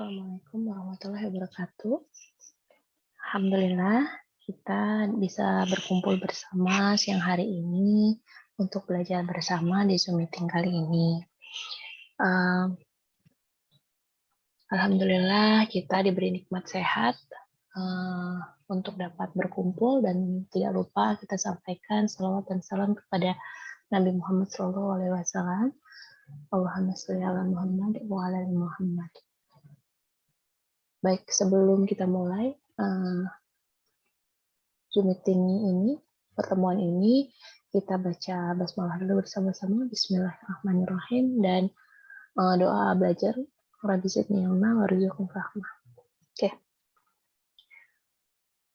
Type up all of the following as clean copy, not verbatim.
Assalamualaikum warahmatullahi wabarakatuh. Alhamdulillah, kita bisa berkumpul bersama siang hari ini untuk belajar bersama di Zoom meeting kali ini. Alhamdulillah, kita diberi nikmat sehat untuk dapat berkumpul, dan tidak lupa kita sampaikan salawat dan salam kepada Nabi Muhammad SAW. Allahumma sholli ala Muhammad wa ala ali Muhammad. Baik, sebelum kita mulai Zoom meeting ini, pertemuan ini, kita baca basmalah dulu bersama-sama. Bismillahirrahmanirrahim, dan doa belajar Rabbi zidni ilma warzuqni rahmah. Oke.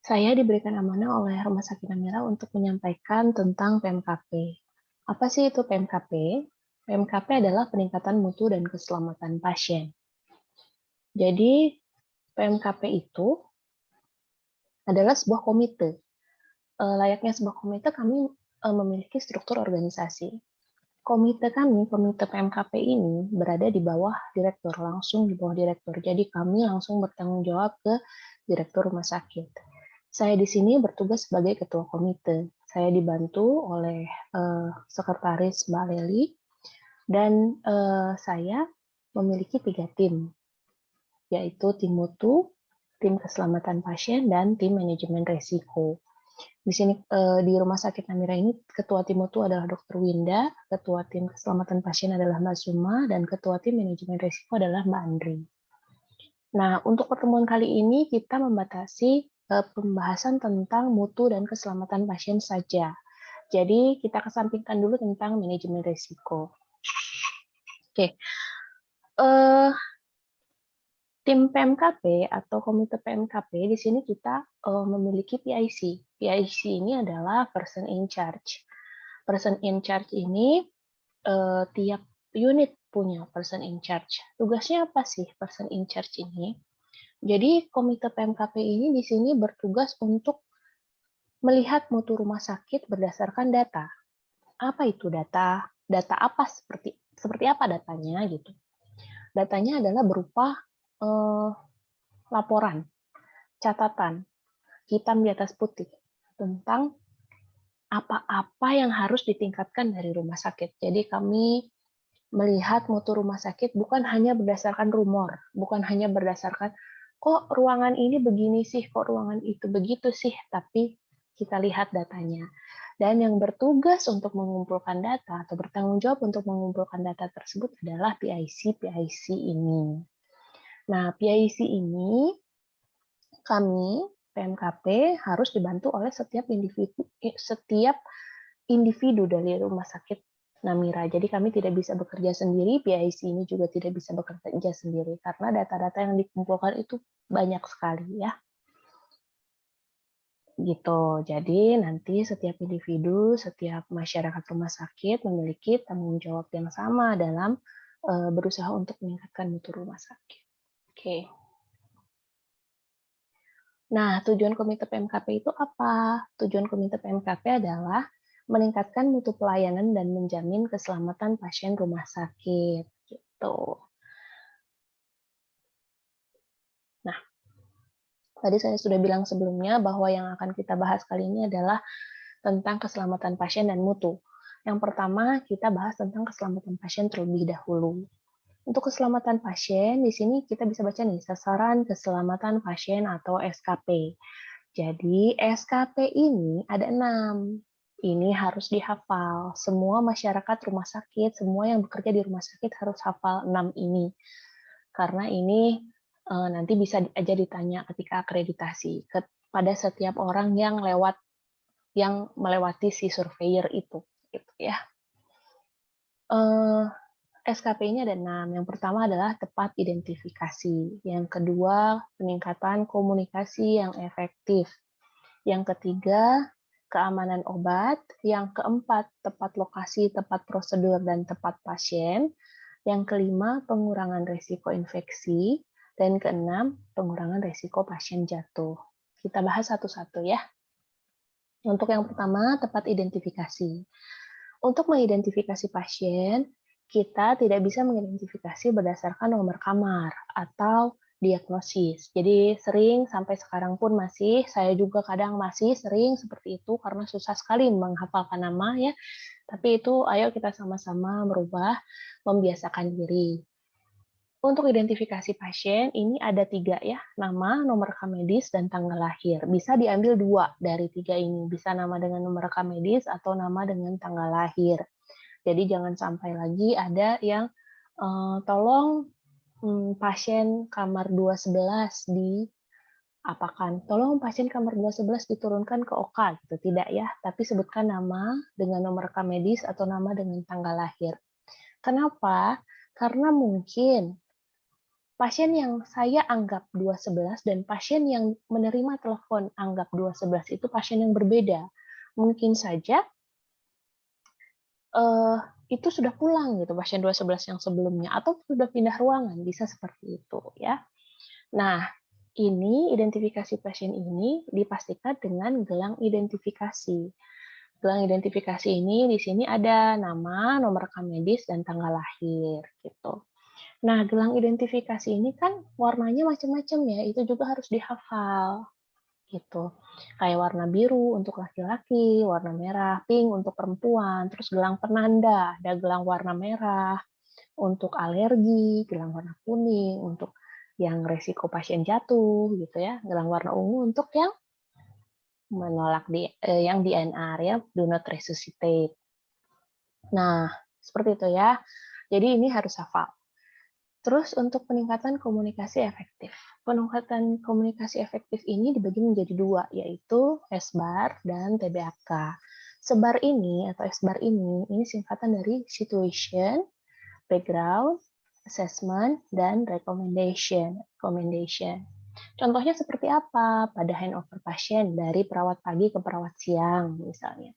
Saya diberikan amanah oleh Rumah Sakit Namira untuk menyampaikan tentang PMKP. Apa sih itu PMKP? PMKP adalah peningkatan mutu dan keselamatan pasien. Jadi, PMKP itu adalah sebuah komite. Layaknya sebuah komite, kami memiliki struktur organisasi. Komite kami, komite PMKP ini berada di bawah direktur, langsung di bawah direktur. Jadi kami langsung bertanggung jawab ke direktur rumah sakit. Saya di sini bertugas sebagai ketua komite. Saya dibantu oleh sekretaris Mbak Leli, dan saya memiliki 3 tim, yaitu tim mutu, tim keselamatan pasien, dan tim manajemen resiko. Di sini di Rumah Sakit Namira ini ketua tim mutu adalah Dr. Winda, ketua tim keselamatan pasien adalah Mbak Suma, dan ketua tim manajemen risiko adalah Mbak Andri. Nah, untuk pertemuan kali ini kita membatasi pembahasan tentang mutu dan keselamatan pasien saja. Jadi kita kesampingkan dulu tentang manajemen risiko. Oke. Tim PMKP atau komite PMKP di sini kita memiliki PIC. PIC ini adalah person in charge. Person in charge ini tiap unit punya person in charge. Tugasnya apa sih person in charge ini? Jadi komite PMKP ini di sini bertugas untuk melihat mutu rumah sakit berdasarkan data. Apa itu data? Data apa, seperti apa datanya gitu? Datanya adalah berupa laporan, catatan, hitam di atas putih tentang apa-apa yang harus ditingkatkan dari rumah sakit. Jadi kami melihat mutu rumah sakit bukan hanya berdasarkan rumor, bukan hanya berdasarkan kok ruangan ini begini sih, kok ruangan itu begitu sih, tapi kita lihat datanya. Dan yang bertugas untuk mengumpulkan data atau bertanggung jawab untuk mengumpulkan data tersebut adalah PIC ini. Nah, PIC ini kami PMKP harus dibantu oleh setiap individu dari rumah sakit Namira. Jadi kami tidak bisa bekerja sendiri, PIC ini juga tidak bisa bekerja sendiri karena data-data yang dikumpulkan itu banyak sekali ya. Gitu. Jadi nanti setiap individu, setiap masyarakat rumah sakit memiliki tanggung jawab yang sama dalam berusaha untuk meningkatkan mutu rumah sakit. Oke. Nah, tujuan komite PMKP itu apa? Tujuan komite PMKP adalah meningkatkan mutu pelayanan dan menjamin keselamatan pasien rumah sakit. Gitu. Nah, tadi saya sudah bilang sebelumnya bahwa yang akan kita bahas kali ini adalah tentang keselamatan pasien dan mutu. Yang pertama, kita bahas tentang keselamatan pasien terlebih dahulu. Untuk keselamatan pasien, di sini kita bisa baca nih, sasaran keselamatan pasien atau SKP. Jadi, SKP ini ada 6. Ini harus dihafal. Semua masyarakat rumah sakit, semua yang bekerja di rumah sakit harus hafal 6 ini. Karena ini nanti bisa aja ditanya ketika akreditasi kepada setiap orang yang melewati si surveyor itu, gitu ya. SKP ini ada 6. Yang pertama adalah tepat identifikasi. Yang kedua, peningkatan komunikasi yang efektif. Yang ketiga, keamanan obat. Yang keempat, tepat lokasi, tepat prosedur, dan tepat pasien. Yang kelima, pengurangan risiko infeksi. Dan keenam, pengurangan risiko pasien jatuh. Kita bahas satu-satu ya. Untuk yang pertama, tepat identifikasi. Untuk mengidentifikasi pasien, kita tidak bisa mengidentifikasi berdasarkan nomor kamar atau diagnosis. Jadi sering sampai sekarang pun saya juga kadang masih sering seperti itu karena susah sekali menghafalkan nama ya. Tapi itu ayo kita sama-sama merubah, membiasakan diri. Untuk identifikasi pasien, ini ada 3 ya, nama, nomor rekam medis, dan tanggal lahir. Bisa diambil 2 dari 3 ini, bisa nama dengan nomor rekam medis atau nama dengan tanggal lahir. Jadi jangan sampai lagi ada yang tolong pasien kamar 211 tolong pasien kamar 211 diturunkan ke OK gitu, tidak ya, tapi sebutkan nama dengan nomor rekam medis atau nama dengan tanggal lahir. Kenapa? Karena mungkin pasien yang saya anggap 211 dan pasien yang menerima telepon anggap 211 itu pasien yang berbeda. Mungkin saja itu sudah pulang gitu pasien 211 yang sebelumnya atau sudah pindah ruangan, bisa seperti itu ya. Nah, ini identifikasi pasien ini dipastikan dengan gelang identifikasi. Gelang identifikasi ini di sini ada nama, nomor rekam medis, dan tanggal lahir gitu. Nah, gelang identifikasi ini kan warnanya macam-macam ya, itu juga harus dihafal gitu. Kayak warna biru untuk laki-laki, warna merah, pink untuk perempuan, terus gelang penanda, ada gelang warna merah untuk alergi, gelang warna kuning untuk yang resiko pasien jatuh gitu ya, gelang warna ungu untuk yang menolak yang DNR ya, do not resuscitate. Nah, seperti itu ya. Jadi ini harus hafal. Terus untuk peningkatan komunikasi efektif. Peningkatan komunikasi efektif ini dibagi menjadi 2, yaitu SBAR dan TBAK. SBAR ini atau SBAR ini singkatan dari situation, background, assessment, dan recommendation. Contohnya seperti apa? Pada handover pasien dari perawat pagi ke perawat siang misalnya.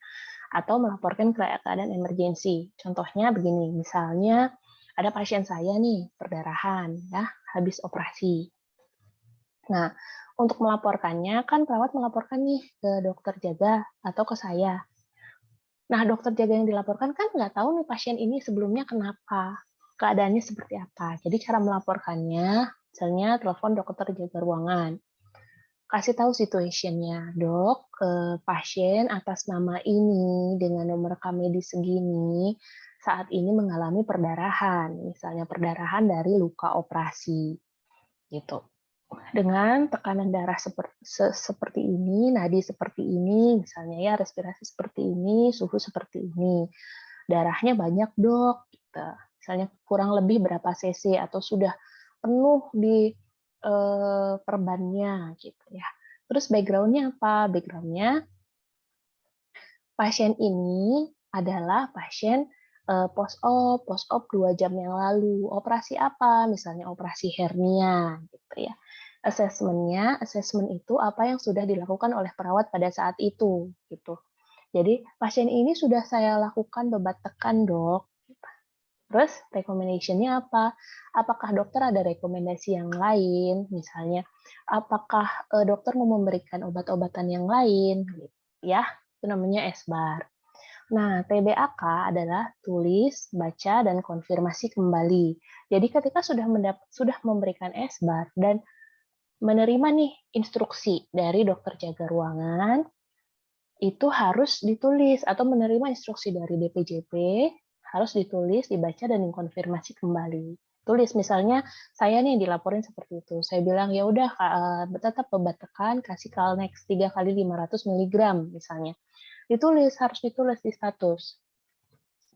Atau melaporkan keadaan emergensi. Contohnya begini, misalnya ada pasien saya nih perdarahan ya habis operasi. Nah, untuk melaporkannya kan perawat melaporkan nih ke dokter jaga atau ke saya. Nah, dokter jaga yang dilaporkan kan nggak tahu nih pasien ini sebelumnya kenapa, keadaannya seperti apa. Jadi cara melaporkannya, misalnya telepon dokter jaga ruangan, kasih tahu situationnya, dok, pasien atas nama ini dengan nomor rekam medis segini saat ini mengalami perdarahan, misalnya perdarahan dari luka operasi, gitu. Dengan tekanan darah seperti ini, nadi seperti ini, misalnya ya respirasi seperti ini, suhu seperti ini, darahnya banyak dok, gitu. Misalnya kurang lebih berapa cc atau sudah penuh di perbannya, gitu ya. Terus background-nya apa? Background-nya pasien ini adalah pasien post-op 2 jam yang lalu. Operasi apa? Misalnya operasi hernia, gitu ya. Assessment itu apa yang sudah dilakukan oleh perawat pada saat itu, gitu. Jadi pasien ini sudah saya lakukan bebat tekan dok. Terus recommendation-nya apa? Apakah dokter ada rekomendasi yang lain? Misalnya, apakah dokter mau memberikan obat-obatan yang lain? Ya, itu namanya SBAR. Nah, TBAK adalah tulis, baca, dan konfirmasi kembali. Jadi ketika sudah memberikan SBAR dan menerima nih instruksi dari dokter jaga ruangan, itu harus ditulis atau menerima instruksi dari DPJP, harus ditulis, dibaca, dan dikonfirmasi kembali. Tulis misalnya saya nih dilaporin seperti itu. Saya bilang ya udah tetap obat tekan kasih Calnex 3 kali 500 mg misalnya. Ditulis, harus ditulis di status.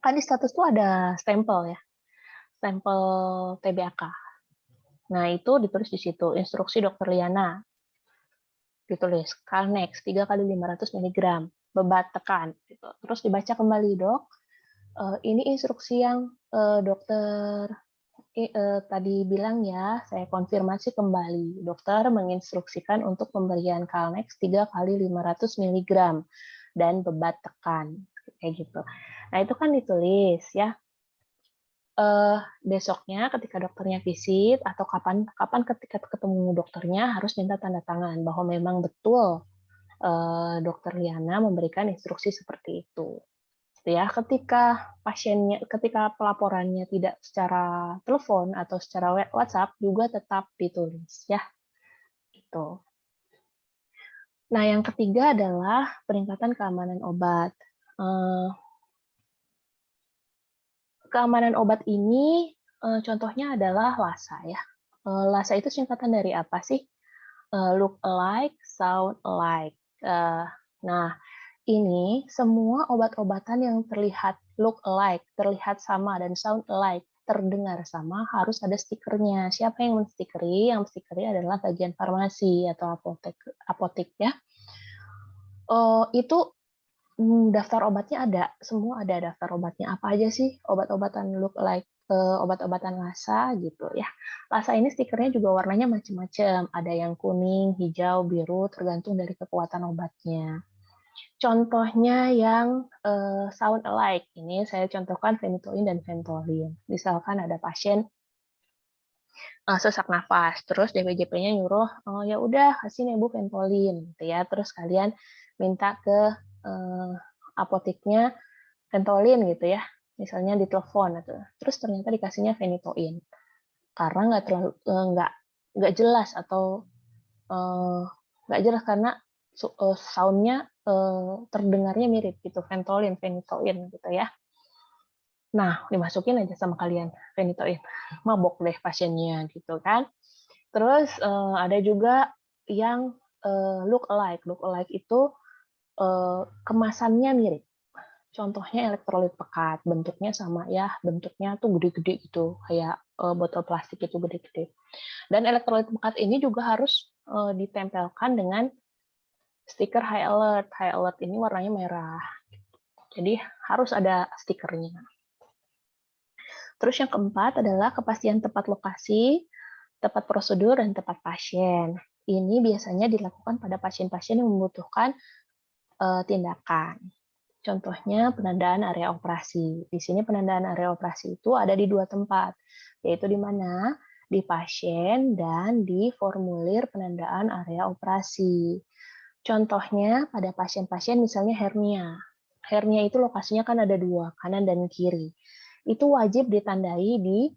Kan di status tuh ada stempel ya. Stempel TBAK. Nah, itu ditulis di situ, instruksi Dokter Liana. Ditulis Calnex 3 kali 500 mg, bebat tekan gitu. Terus dibaca kembali, Dok. Ini instruksi yang dokter tadi bilang ya, saya konfirmasi kembali. Dokter menginstruksikan untuk pemberian Calnex 3 kali 500 mg dan bebat tekan kayak gitu. Nah, itu kan ditulis ya. Besoknya ketika dokternya visit atau kapan ketika ketemu dokternya harus minta tanda tangan bahwa memang betul Dokter Liana memberikan instruksi seperti itu. Gitu ya. Ketika pelaporannya tidak secara telepon atau secara WhatsApp juga tetap ditulis ya, gitu. Nah, yang ketiga adalah peningkatan keamanan obat. Keamanan obat ini contohnya adalah LASA ya. LASA itu singkatan dari apa sih? Look alike, sound alike. Nah, ini semua obat-obatan yang terlihat look alike, terlihat sama, dan sound alike, terdengar sama, harus ada stikernya. Siapa yang menstikeri? Yang menstikeri adalah bagian farmasi atau apotek ya. Itu daftar obatnya ada, semua ada daftar obatnya. Apa aja sih obat-obatan look alike, obat-obatan LASA gitu ya. LASA ini stikernya juga warnanya macam-macam. Ada yang kuning, hijau, biru, tergantung dari kekuatan obatnya. Contohnya yang sound alike, ini saya contohkan phenytoin dan Ventolin. Misalkan ada pasien sesak nafas, terus DPJP-nya nyuruh, oh ya udah kasih nih Bu Ventolin, gitu ya. Terus kalian minta ke apoteknya Ventolin gitu ya, misalnya di telepon gitu. Terus ternyata dikasihnya phenytoin karena nggak jelas atau nggak jelas karena soundnya terdengarnya mirip gitu, Ventolin, phenytoin gitu ya. Nah, dimasukin aja sama kalian phenytoin, mabok deh pasiennya gitu kan. Terus ada juga yang look alike. Look alike itu kemasannya mirip. Contohnya elektrolit pekat, bentuknya sama ya, bentuknya tuh gede-gede gitu, kayak botol plastik itu gede-gede. Dan elektrolit pekat ini juga harus ditempelkan dengan stiker high alert. High alert ini warnanya merah. Jadi harus ada stikernya. Terus yang keempat adalah kepastian tepat lokasi, tepat prosedur, dan tepat pasien. Ini biasanya dilakukan pada pasien-pasien yang membutuhkan tindakan. Contohnya penandaan area operasi. Di sini penandaan area operasi itu ada di 2 tempat, yaitu di mana? Di pasien dan di formulir penandaan area operasi. Contohnya pada pasien-pasien misalnya hernia. Hernia itu lokasinya kan ada 2, kanan dan kiri. Itu wajib ditandai di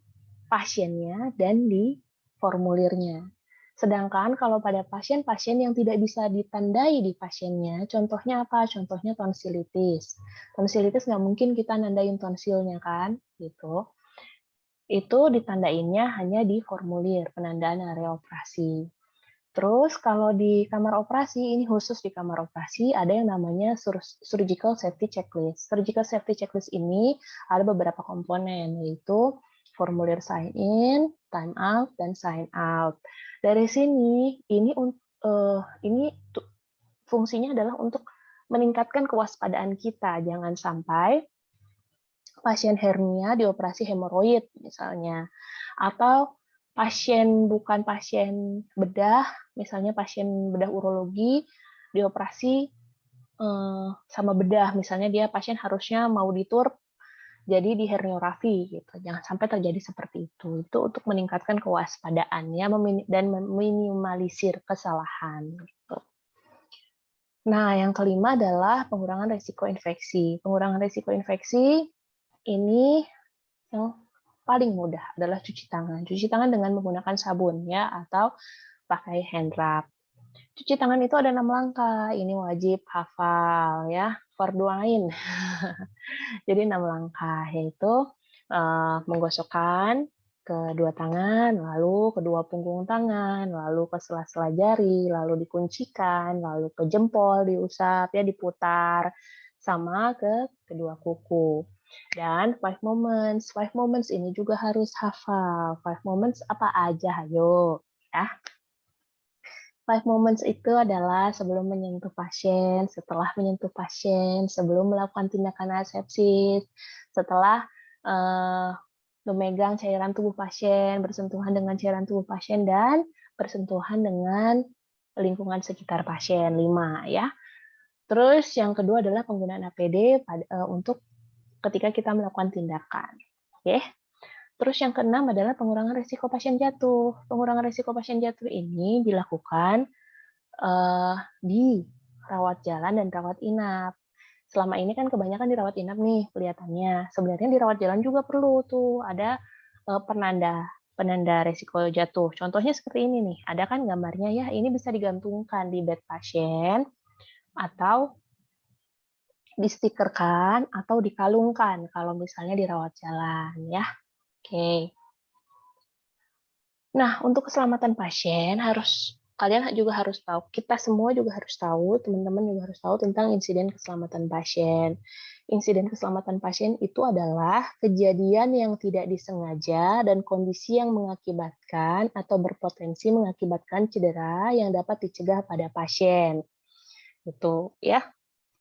pasiennya dan di formulirnya. Sedangkan kalau pada pasien-pasien yang tidak bisa ditandai di pasiennya, contohnya apa? Contohnya tonsilitis. Tonsilitis nggak mungkin kita nandain tonsilnya kan, gitu. Itu ditandainnya hanya di formulir penandaan area operasi. Terus kalau di kamar operasi, ini khusus di kamar operasi, ada yang namanya surgical safety checklist. Surgical safety checklist ini ada beberapa komponen, yaitu formulir sign in, time out, dan sign out. Dari sini, ini fungsinya adalah untuk meningkatkan kewaspadaan kita. Jangan sampai pasien hernia dioperasi hemoroid misalnya, atau bukan pasien bedah, misalnya pasien bedah urologi dioperasi sama bedah, misalnya dia pasien harusnya mau diturp jadi di herniografi gitu. Jangan sampai terjadi seperti itu. Itu untuk meningkatkan kewaspadaan ya dan meminimalisir kesalahan gitu. Nah, yang kelima adalah pengurangan risiko infeksi. Pengurangan risiko infeksi ini yang paling mudah adalah cuci tangan. Cuci tangan dengan menggunakan sabun ya atau pakai hand rub. Cuci tangan itu ada 6 langkah. Ini wajib hafal ya, fardu ain. Jadi 6 langkah yaitu menggosokkan kedua tangan, lalu kedua punggung tangan, lalu ke sela-sela jari, lalu dikuncikan, lalu ke jempol diusap ya diputar sama ke kedua kuku. Dan 5 moments. 5 moments ini juga harus hafal. 5 moments apa aja, ayo. Ya. 5 moments itu adalah sebelum menyentuh pasien, setelah menyentuh pasien, sebelum melakukan tindakan asepsis, setelah memegang cairan tubuh pasien, bersentuhan dengan cairan tubuh pasien, dan bersentuhan dengan lingkungan sekitar pasien, 5 ya. Terus yang kedua adalah penggunaan APD untuk ketika kita melakukan tindakan. Oke. Terus yang keenam adalah pengurangan risiko pasien jatuh. Pengurangan risiko pasien jatuh ini dilakukan di rawat jalan dan rawat inap. Selama ini kan kebanyakan dirawat inap nih kelihatannya. Sebenarnya dirawat jalan juga perlu tuh, ada, penanda penanda resiko jatuh. Contohnya seperti ini nih, ada kan gambarnya ya, ini bisa digantungkan di bed pasien atau distikerkan atau dikalungkan kalau misalnya dirawat jalan ya. Oke. Nah, untuk keselamatan pasien kalian juga harus tahu, kita semua juga harus tahu, teman-teman juga harus tahu tentang insiden keselamatan pasien. Insiden keselamatan pasien itu adalah kejadian yang tidak disengaja dan kondisi yang mengakibatkan atau berpotensi mengakibatkan cedera yang dapat dicegah pada pasien. Gitu ya.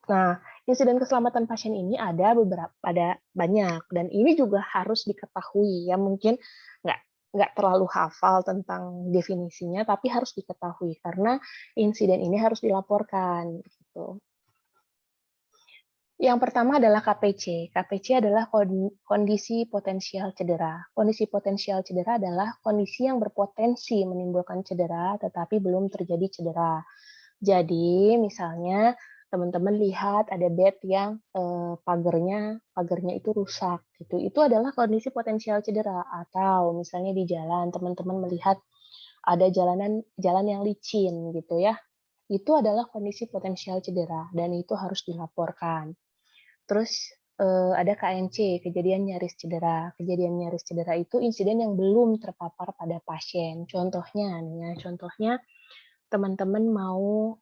Nah, insiden keselamatan pasien ini ada banyak dan ini juga harus diketahui ya, mungkin nggak nggak terlalu hafal tentang definisinya, tapi harus diketahui karena insiden ini harus dilaporkan, gitu. Yang pertama adalah KPC. KPC adalah kondisi potensial cedera. Kondisi potensial cedera adalah kondisi yang berpotensi menimbulkan cedera, tetapi belum terjadi cedera. Jadi misalnya teman-teman lihat ada bed yang pagarnya itu rusak gitu. Itu adalah kondisi potensial cedera. Atau misalnya di jalan teman-teman melihat ada jalan yang licin gitu ya. Itu adalah kondisi potensial cedera dan itu harus dilaporkan. Terus ada KNC, kejadian nyaris cedera. Kejadian nyaris cedera itu insiden yang belum terpapar pada pasien. Contohnya nih ya, contohnya teman-teman mau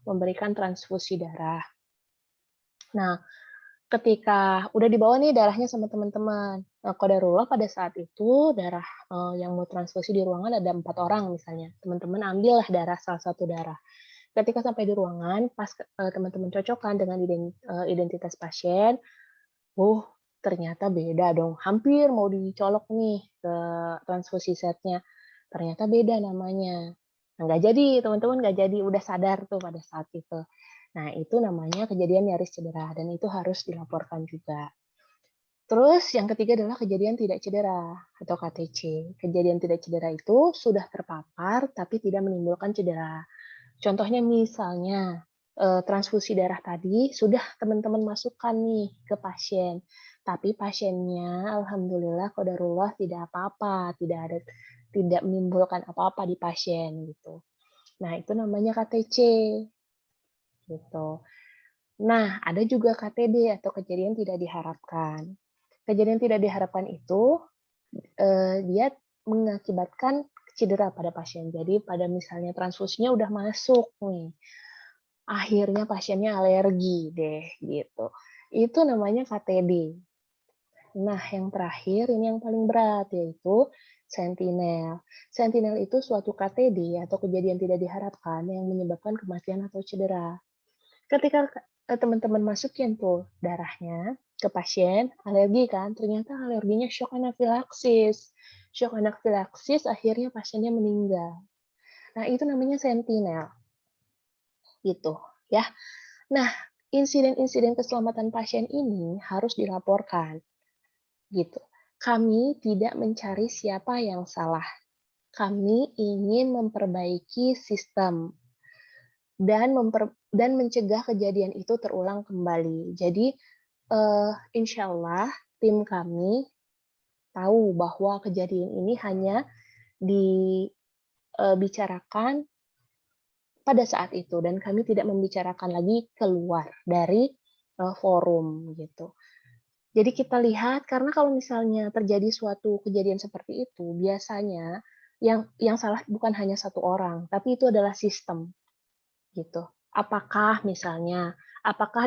memberikan transfusi darah. Nah, ketika udah dibawa nih darahnya sama teman-teman. Nah, qadarullah pada saat itu darah yang mau transfusi di ruangan ada 4 orang misalnya. Teman-teman ambillah darah salah satu darah. Ketika sampai di ruangan, pas teman-teman cocokkan dengan identitas pasien, ternyata beda dong. Hampir mau dicolok nih ke transfusi setnya. Ternyata beda namanya. Nah, nggak jadi, teman-teman nggak jadi, udah sadar tuh pada saat itu. Nah, itu namanya kejadian nyaris cedera dan itu harus dilaporkan juga. Terus yang ketiga adalah kejadian tidak cedera atau KTC. Kejadian tidak cedera itu sudah terpapar tapi tidak menimbulkan cedera. Contohnya misalnya transfusi darah tadi sudah teman-teman masukkan nih ke pasien, tapi pasiennya alhamdulillah qadarullah tidak apa-apa, tidak menimbulkan apa-apa di pasien gitu. Nah, itu namanya KTC gitu. Nah, ada juga KTD atau kejadian tidak diharapkan. Kejadian tidak diharapkan itu dia mengakibatkan cedera pada pasien. Jadi pada misalnya transfusinya udah masuk nih, akhirnya pasiennya alergi deh gitu. Itu namanya KTD. Nah, yang terakhir ini yang paling berat yaitu sentinel. Sentinel itu suatu KTD atau kejadian tidak diharapkan yang menyebabkan kematian atau cedera. Ketika teman-teman masukin tuh darahnya ke pasien, alergi kan, ternyata alerginya shock anafilaksis. Shock anafilaksis akhirnya pasiennya meninggal. Nah, itu namanya sentinel. Gitu, ya. Nah, insiden-insiden keselamatan pasien ini harus dilaporkan, gitu. Kami tidak mencari siapa yang salah. Kami ingin memperbaiki sistem dan mencegah kejadian itu terulang kembali. Jadi, insya Allah tim kami tahu bahwa kejadian ini hanya dibicarakan pada saat itu dan kami tidak membicarakan lagi keluar dari forum gitu. Jadi kita lihat karena kalau misalnya terjadi suatu kejadian seperti itu, biasanya yang salah bukan hanya satu orang, tapi itu adalah sistem gitu. Apakah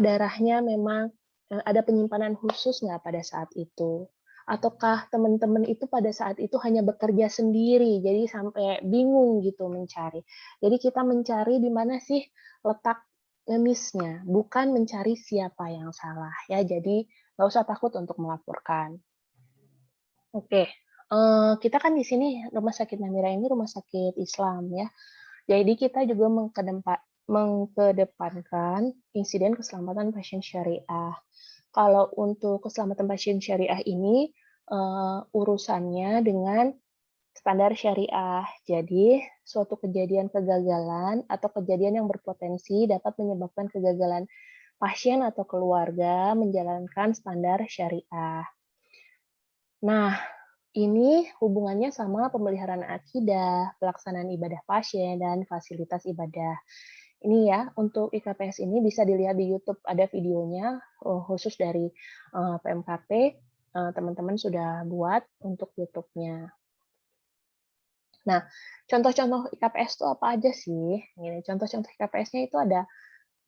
darahnya memang ada penyimpanan khusus nggak pada saat itu? Ataukah teman-teman itu pada saat itu hanya bekerja sendiri, jadi sampai bingung gitu mencari. Jadi kita mencari di mana sih letak ngemisnya, bukan mencari siapa yang salah ya. Jadi nggak usah takut untuk melaporkan. Oke, kita kan di sini Rumah Sakit Namira ini rumah sakit Islam ya. Jadi kita juga mengkedepankan insiden keselamatan pasien syariah. Kalau untuk keselamatan pasien syariah ini, urusannya dengan standar syariah. Jadi, suatu kejadian kegagalan atau kejadian yang berpotensi dapat menyebabkan kegagalan pasien atau keluarga menjalankan standar syariah. Nah, ini hubungannya sama pemeliharaan akidah, pelaksanaan ibadah pasien, dan fasilitas ibadah. Ini ya, untuk IKPS ini bisa dilihat di YouTube, ada videonya khusus dari PMKP, teman-teman sudah buat untuk YouTube-nya. Nah, contoh-contoh IKPS itu apa aja sih? Gini, contoh-contoh IKPS-nya itu ada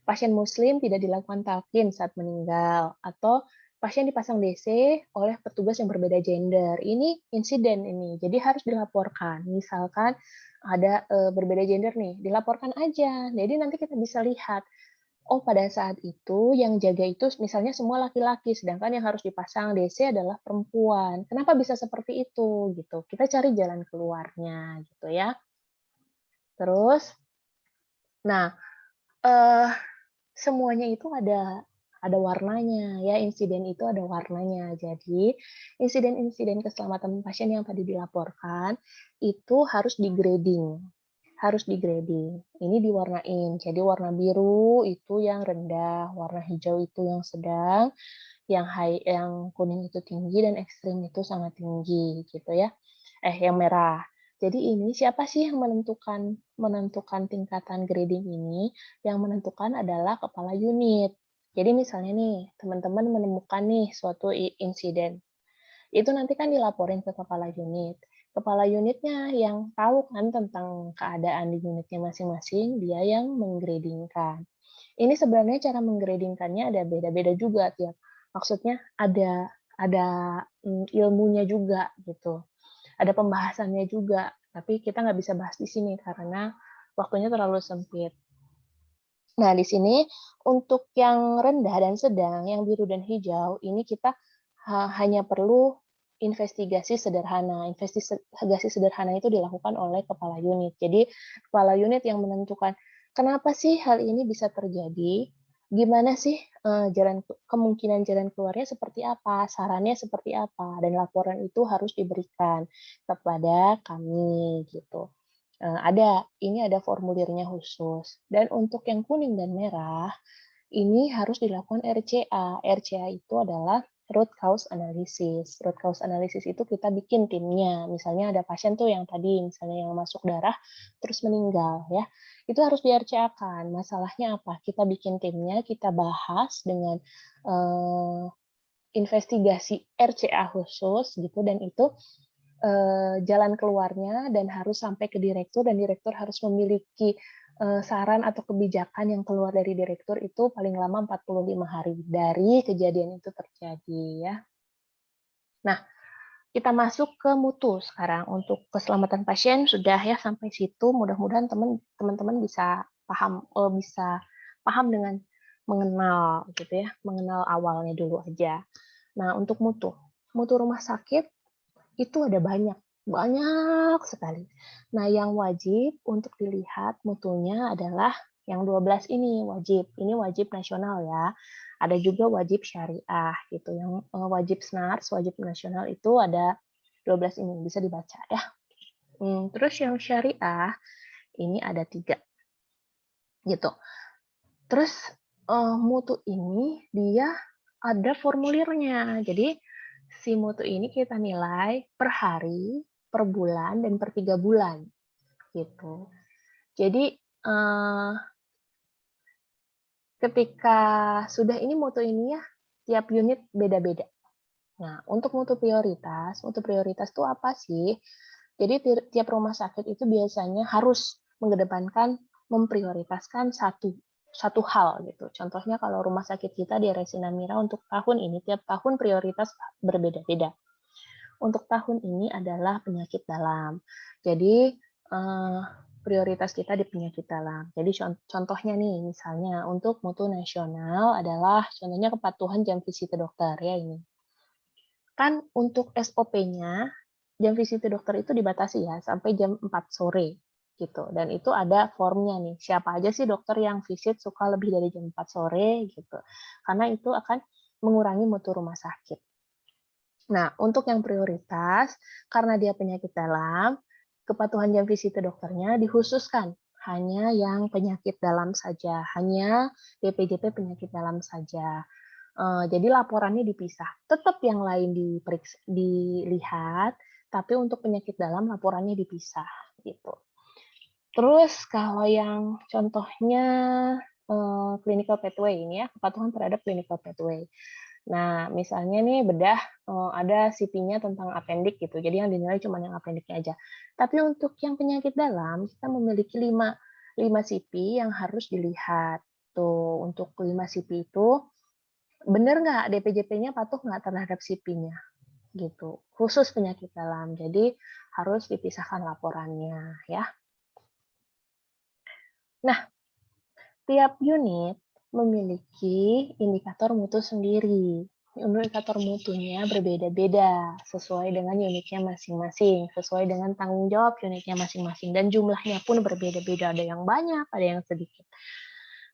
pasien muslim tidak dilakukan talqin saat meninggal, atau pasien dipasang DC oleh petugas yang berbeda gender. Ini insiden ini, jadi harus dilaporkan. Misalkan ada berbeda gender nih, dilaporkan aja. Jadi nanti kita bisa lihat, oh pada saat itu yang jaga itu misalnya semua laki-laki, sedangkan yang harus dipasang DC adalah perempuan. Kenapa bisa seperti itu? Gitu. Kita cari jalan keluarnya, gitu ya. Terus, nah, eh semuanya itu ada warnanya ya, insiden itu ada warnanya. Jadi, insiden-insiden keselamatan pasien yang tadi dilaporkan itu harus di-grading. Ini diwarnain. Jadi warna biru itu yang rendah, warna hijau itu yang sedang, yang kuning itu tinggi dan ekstrim itu sangat tinggi gitu ya. Yang merah. Jadi ini siapa sih yang menentukan tingkatan grading ini? Yang menentukan adalah kepala unit. Jadi misalnya nih, teman-teman menemukan nih suatu insiden. Itu nanti kan dilaporin ke kepala unit. Kepala unitnya yang tahu kan tentang keadaan di unitnya masing-masing, dia yang menggradingkan. Ini sebenarnya cara menggradingkannya ada beda-beda juga tiap. Maksudnya ada ilmunya juga gitu. Ada pembahasannya juga, tapi kita nggak bisa bahas di sini karena waktunya terlalu sempit. Nah, di sini untuk yang rendah dan sedang, yang biru dan hijau, ini kita hanya perlu investigasi sederhana. Investigasi sederhana itu dilakukan oleh kepala unit. Jadi, kepala unit yang menentukan kenapa sih hal ini bisa terjadi, gimana sih kemungkinan jalan keluarnya seperti apa, sarannya seperti apa, dan laporan itu harus diberikan kepada kami gitu. Ini ada formulirnya khusus. Dan untuk yang kuning dan merah, ini harus dilakukan RCA. RCA itu adalah root cause analysis. Root cause analysis itu kita bikin timnya. Misalnya ada pasien tuh yang tadi, misalnya yang masuk darah, terus meninggal ya. Itu harus di RCA-kan. Masalahnya apa? Kita bikin timnya, kita bahas dengan investigasi RCA khusus gitu, dan itu jalan keluarnya dan harus sampai ke direktur, dan direktur harus memiliki saran atau kebijakan yang keluar dari direktur itu paling lama 45 hari dari kejadian itu terjadi ya. Nah, kita masuk ke mutu sekarang. Untuk keselamatan pasien sudah ya sampai situ. Mudah-mudahan teman-teman bisa paham dengan mengenal gitu ya, mengenal awalnya dulu aja. Nah, untuk mutu rumah sakit itu ada banyak sekali. Nah, yang wajib untuk dilihat mutunya adalah yang 12 ini wajib. Ini wajib nasional ya. Ada juga wajib syariah gitu. Yang wajib SNARS, wajib nasional itu ada 12 ini, bisa dibaca ya. Terus yang syariah ini ada 3 gitu. Terus mutu ini dia ada formulirnya. Jadi si mutu ini kita nilai per hari, per bulan, dan per 3 bulan gitu. Jadi ketika sudah ini mutu ini ya, tiap unit beda-beda. Nah, untuk mutu prioritas itu apa sih? Jadi tiap rumah sakit itu biasanya harus mengedepankan memprioritaskan satu hal gitu. Contohnya kalau rumah sakit kita di RSI Namira untuk tahun ini, tiap tahun prioritas berbeda-beda. Untuk tahun ini adalah penyakit dalam. Jadi prioritas kita di penyakit dalam. Jadi contohnya nih, misalnya untuk mutu nasional adalah contohnya kepatuhan jam visit dokter ya ini. Kan untuk SOP-nya jam visit dokter itu dibatasi ya sampai jam 4 sore gitu. Dan itu ada formnya nih. Siapa aja sih dokter yang visit suka lebih dari jam 4 sore gitu. Karena itu akan mengurangi mutu rumah sakit. Nah, untuk yang prioritas, karena dia penyakit dalam, kepatuhan jam visit dokternya dikhususkan hanya yang penyakit dalam saja, hanya DPJP penyakit dalam saja. Jadi laporannya dipisah. Tetap yang lain dilihat, tapi untuk penyakit dalam laporannya dipisah, gitu. Terus kalau yang contohnya, clinical pathway ini ya, kepatuhan terhadap clinical pathway. Nah, misalnya nih bedah, ada CP-nya tentang appendix gitu, jadi yang dinilai cuma yang appendix-nya aja. Tapi untuk yang penyakit dalam, kita memiliki 5 CP yang harus dilihat. Tuh, untuk 5 CP itu, bener nggak DPJP-nya patuh nggak terhadap CP-nya, gitu. Khusus penyakit dalam, jadi harus dipisahkan laporannya, ya. Nah, tiap unit memiliki indikator mutu sendiri. Indikator mutunya berbeda-beda sesuai dengan unitnya masing-masing, sesuai dengan tanggung jawab unitnya masing-masing, dan jumlahnya pun berbeda-beda, ada yang banyak, ada yang sedikit.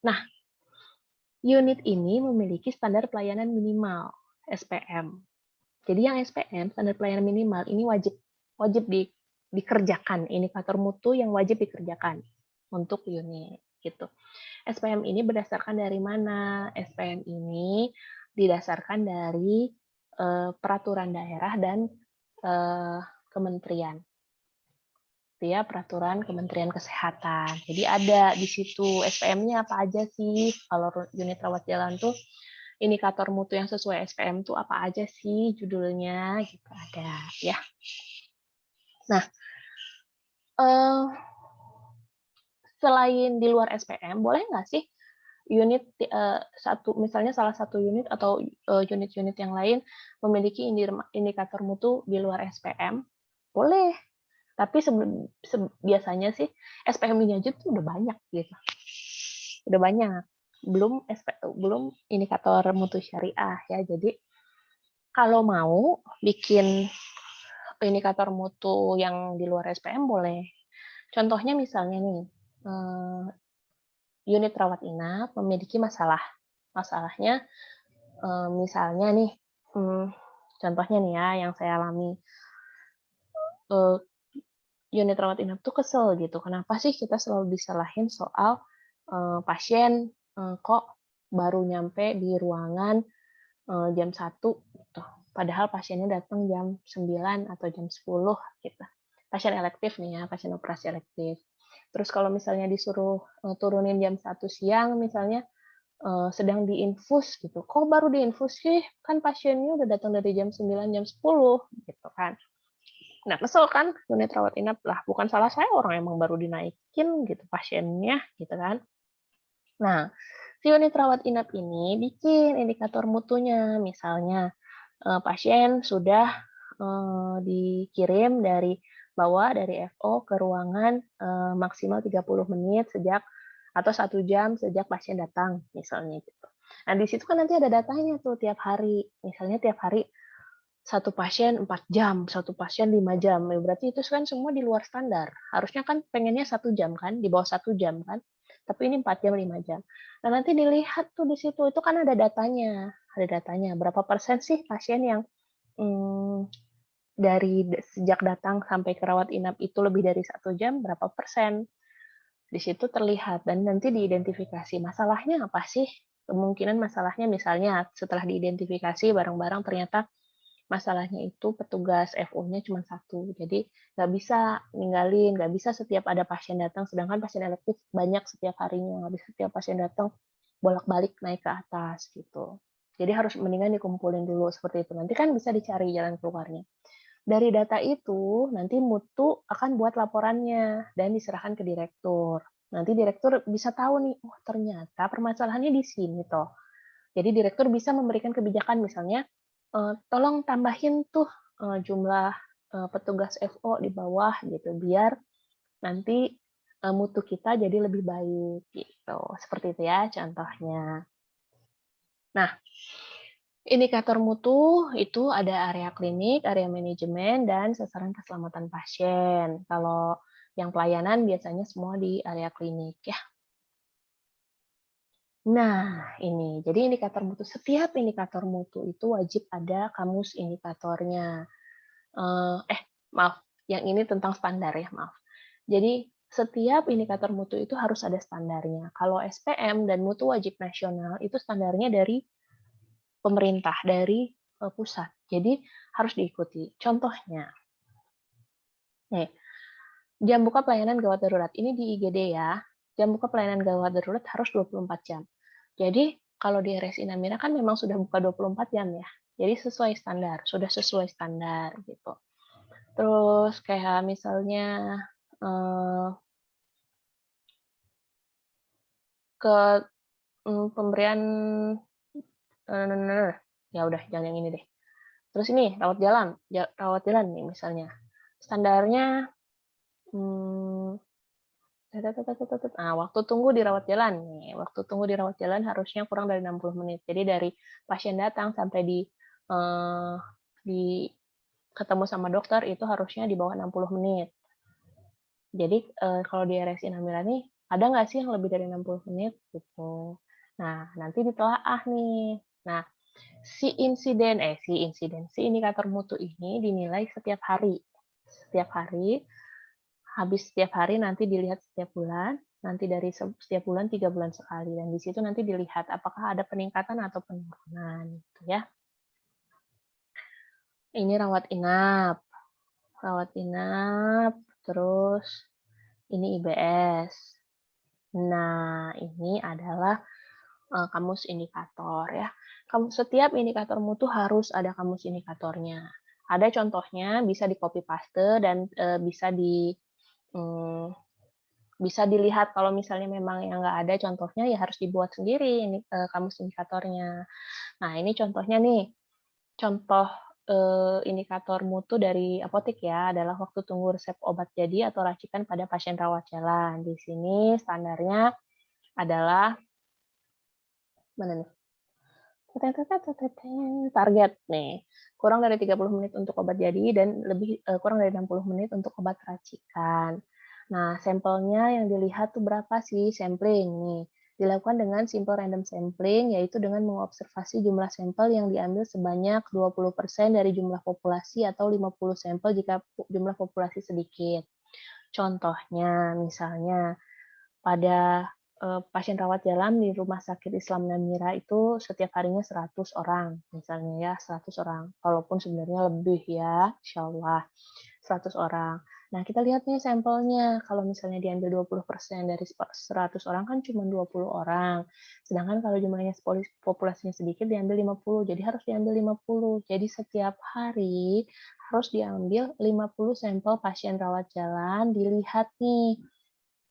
Nah, unit ini memiliki standar pelayanan minimal, SPM. Jadi yang SPM, standar pelayanan minimal, ini wajib dikerjakan, indikator mutu yang wajib dikerjakan untuk unit, gitu. SPM ini berdasarkan dari mana? SPM ini didasarkan dari peraturan daerah dan kementerian. Ya, peraturan Kementerian Kesehatan. Jadi ada di situ SPM-nya apa aja sih? Kalau unit rawat jalan tuh indikator mutu yang sesuai SPM tuh apa aja sih judulnya? Gitu ada ya. Nah, selain di luar SPM, boleh nggak sih unit misalnya salah satu unit atau unit-unit yang lain memiliki indikator mutu di luar SPM? Boleh, tapi biasanya sih SPM ini aja tuh udah banyak gitu. Udah banyak. Belum indikator mutu syariah ya. Jadi kalau mau bikin indikator mutu yang di luar SPM boleh. Contohnya misalnya nih, unit rawat inap memiliki masalah. Masalahnya misalnya nih, contohnya nih ya yang saya alami, unit rawat inap tuh kesel gitu, kenapa sih kita selalu disalahin soal pasien kok baru nyampe di ruangan jam 1 gitu, padahal pasiennya datang jam 9 atau jam 10 gitu. Pasien elektif nih ya, pasien operasi elektif. Terus kalau misalnya disuruh turunin jam 1 siang misalnya, sedang diinfus gitu, kok baru diinfus sih? Kan pasiennya udah datang dari jam 9, jam 10 gitu kan. Nah, kesel kan unit rawat inap, lah bukan salah saya, orang emang baru dinaikin gitu pasiennya gitu kan. Nah, si unit rawat inap ini bikin indikator mutunya, misalnya pasien sudah dikirim dari FO ke ruangan maksimal 30 menit atau 1 jam sejak pasien datang, misalnya gitu. Nah, di situ kan nanti ada datanya tuh tiap hari. Misalnya tiap hari satu pasien 4 jam, satu pasien 5 jam. Ya berarti itu kan semua di luar standar. Harusnya kan pengennya 1 jam kan, di bawah 1 jam kan. Tapi ini 4 jam, 5 jam. Nah, nanti dilihat tuh di situ, itu kan ada datanya. Ada datanya, berapa persen sih pasien yang dari sejak datang sampai ke rawat inap itu lebih dari 1 jam, berapa persen. Di situ terlihat dan nanti diidentifikasi masalahnya apa sih. Kemungkinan masalahnya misalnya setelah diidentifikasi bareng-bareng ternyata masalahnya itu petugas FO-nya cuma 1. Jadi nggak bisa ninggalin, nggak bisa setiap ada pasien datang, sedangkan pasien elektif banyak setiap harinya, nggak bisa setiap pasien datang bolak-balik naik ke atas gitu. Jadi harus mendingan dikumpulin dulu seperti itu. Nanti kan bisa dicari jalan keluarnya. Dari data itu, nanti mutu akan buat laporannya dan diserahkan ke direktur. Nanti direktur bisa tahu nih, oh ternyata permasalahannya di sini toh. Jadi direktur bisa memberikan kebijakan misalnya, tolong tambahin tuh jumlah petugas FO di bawah gitu, biar nanti mutu kita jadi lebih baik gitu. Seperti itu ya contohnya. Nah, indikator mutu itu ada area klinik, area manajemen, dan sasaran keselamatan pasien. Kalau yang pelayanan biasanya semua di area klinik ya. Nah, ini. Jadi indikator mutu, setiap indikator mutu itu wajib ada kamus indikatornya. Maaf, yang ini tentang standar ya, maaf. Jadi Setiap indikator mutu itu harus ada standarnya. Kalau SPM dan mutu wajib nasional itu standarnya dari pemerintah, dari pusat. Jadi harus diikuti. Contohnya, nih, jam buka pelayanan gawat darurat. Ini di IGD ya. Jam buka pelayanan gawat darurat harus 24 jam. Jadi kalau di RSI Namira kan memang sudah buka 24 jam ya. Jadi sesuai standar, sudah sesuai standar gitu. Terus kayak misalnya ke pemberian ya udah jangan yang ini deh. Terus ini rawat jalan nih misalnya. Standarnya waktu tunggu di rawat jalan nih. Waktu tunggu di rawat jalan harusnya kurang dari 60 menit. Jadi dari pasien datang sampai di ketemu sama dokter itu harusnya di bawah 60 menit. Jadi kalau di RSI Namira nih ada nggak sih yang lebih dari 60 menit gitu. Nah, nanti ditelaah nih. Nah, si indikator mutu ini dinilai setiap hari. Setiap hari, habis setiap hari nanti dilihat setiap bulan, nanti dari setiap bulan 3 bulan sekali. Dan di situ nanti dilihat apakah ada peningkatan atau penurunan gitu ya. Ini rawat inap, terus ini IBS. Nah, ini adalah kamus indikator ya. Setiap indikator mutu harus ada kamus indikatornya. Ada contohnya, bisa di copy paste dan bisa dilihat kalau misalnya memang yang nggak ada contohnya ya harus dibuat sendiri ini kamus indikatornya. Nah ini contohnya nih, contoh indikator mutu dari apotek ya adalah waktu tunggu resep obat jadi atau racikan pada pasien rawat jalan. Di sini standarnya adalah mana nih? Target nih, kurang dari 30 menit untuk obat jadi dan kurang dari 60 menit untuk obat racikan. Nah, sampelnya yang dilihat tuh berapa sih sampling nih? Dilakukan dengan simple random sampling, yaitu dengan mengobservasi jumlah sampel yang diambil sebanyak 20% dari jumlah populasi atau 50 sampel jika jumlah populasi sedikit. Contohnya, misalnya pada pasien rawat jalan di Rumah Sakit Islam Namira itu setiap harinya 100 orang, misalnya ya 100 orang. Walaupun sebenarnya lebih ya, insya Allah 100 orang. Nah, kita lihat nih sampelnya. Kalau misalnya diambil 20% dari 100 orang kan cuma 20 orang. Sedangkan kalau jumlahnya populasinya sedikit diambil 50, jadi harus diambil 50. Jadi setiap hari harus diambil 50 sampel pasien rawat jalan, dilihat nih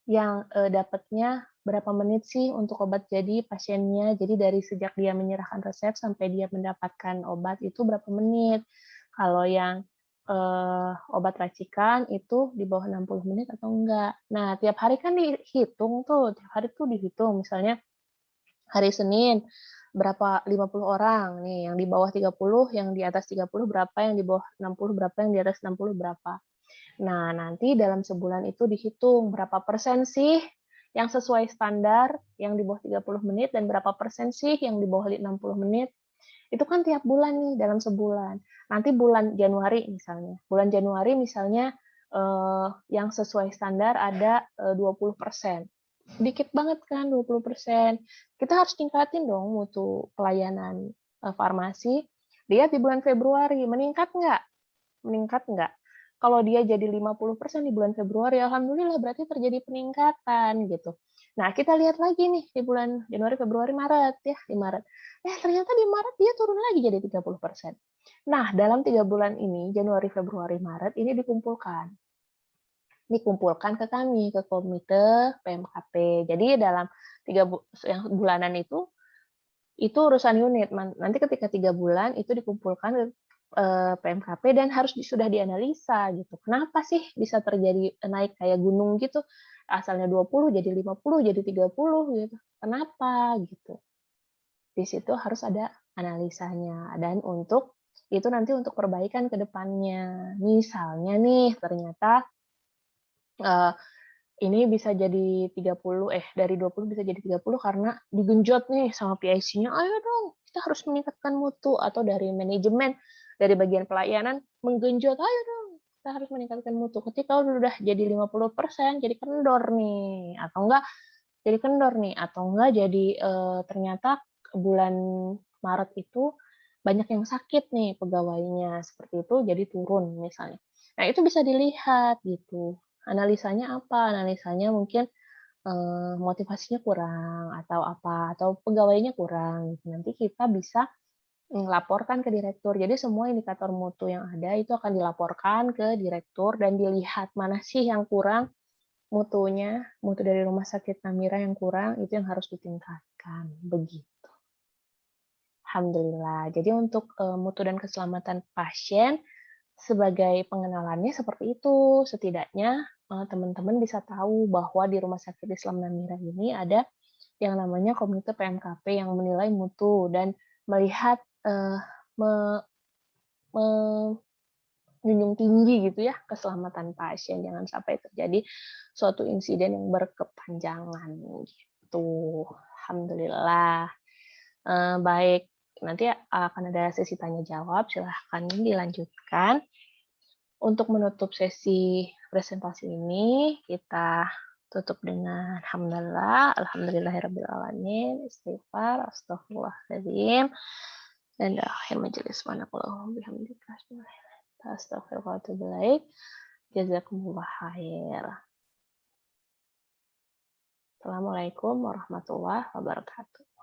yang dapatnya berapa menit sih untuk obat jadi pasiennya. Jadi dari sejak dia menyerahkan resep sampai dia mendapatkan obat itu berapa menit. Kalau yang obat racikan itu di bawah 60 menit atau enggak. Nah, tiap hari kan dihitung tuh, tiap hari tuh dihitung. Misalnya hari Senin berapa 50 orang nih, yang di bawah 30, yang di atas 30 berapa, yang di bawah 60 berapa, yang di atas 60 berapa. Nah, nanti dalam sebulan itu dihitung berapa persen sih yang sesuai standar yang di bawah 30 menit dan berapa persen sih yang di bawah 60 menit. Itu kan tiap bulan nih dalam sebulan. Nanti bulan Januari misalnya. Bulan Januari misalnya yang sesuai standar ada 20%. Sedikit banget kan 20%. Kita harus tingkatin dong mutu pelayanan farmasi. Lihat di bulan Februari, meningkat nggak? Meningkat nggak? Kalau dia jadi 50% di bulan Februari, alhamdulillah berarti terjadi peningkatan gitu. Nah, kita lihat lagi nih di bulan Januari, Februari, Maret ya, di Maret. Ternyata di Maret dia turun lagi jadi 30%. Nah, dalam 3 bulan ini, Januari, Februari, Maret, ini dikumpulkan ke kami, ke komite PMKP. Jadi dalam 3 bulanan itu urusan unit. Nanti ketika 3 bulan itu dikumpulkan PMKP dan harus sudah dianalisa gitu. Kenapa sih bisa terjadi naik kayak gunung gitu? Asalnya 20 jadi 50 jadi 30 gitu. Kenapa gitu? Di situ harus ada analisanya dan itu nanti untuk perbaikan ke depannya. Misalnya nih ternyata ini bisa jadi 30 dari 20 bisa jadi 30 karena digenjot nih sama PIC-nya, ayo dong kita harus meningkatkan mutu, atau dari manajemen, dari bagian pelayanan menggenjot, ayo dong kita harus meningkatkan mutu. Ketika udah jadi 50% jadi kendor nih, atau enggak jadi kendor nih, atau enggak jadi, ternyata bulan Maret itu banyak yang sakit nih pegawainya, seperti itu jadi turun misalnya. Nah itu bisa dilihat gitu, analisanya apa, analisanya mungkin, motivasinya kurang atau apa, atau pegawainya kurang gitu. Nanti kita bisa, laporkan ke direktur. Jadi semua indikator mutu yang ada itu akan dilaporkan ke direktur dan dilihat mana sih yang kurang mutunya, mutu dari rumah sakit Namira yang kurang, itu yang harus ditingkatkan, begitu. Alhamdulillah. Jadi untuk, mutu dan keselamatan pasien, sebagai pengenalannya seperti itu. Setidaknya, teman-teman bisa tahu bahwa di Rumah Sakit Islam Namira ini ada yang namanya Komite PMKP yang menilai mutu dan melihat, me me menjunjung tinggi gitu ya keselamatan pasien, jangan sampai terjadi suatu insiden yang berkepanjangan gitu. Alhamdulillah. Baik, nanti akan ada sesi tanya jawab, silahkan dilanjutkan. Untuk menutup sesi presentasi ini, kita tutup dengan hamdalah, alhamdulillahirrabbilalamin, istighfar, astaghfirullahaladzim, dan akhir majelis subhanakallahumma bihamdika astaghfiruka wa atubu ilaik. Jazakumullah khair. Assalamualaikum warahmatullahi wabarakatuh.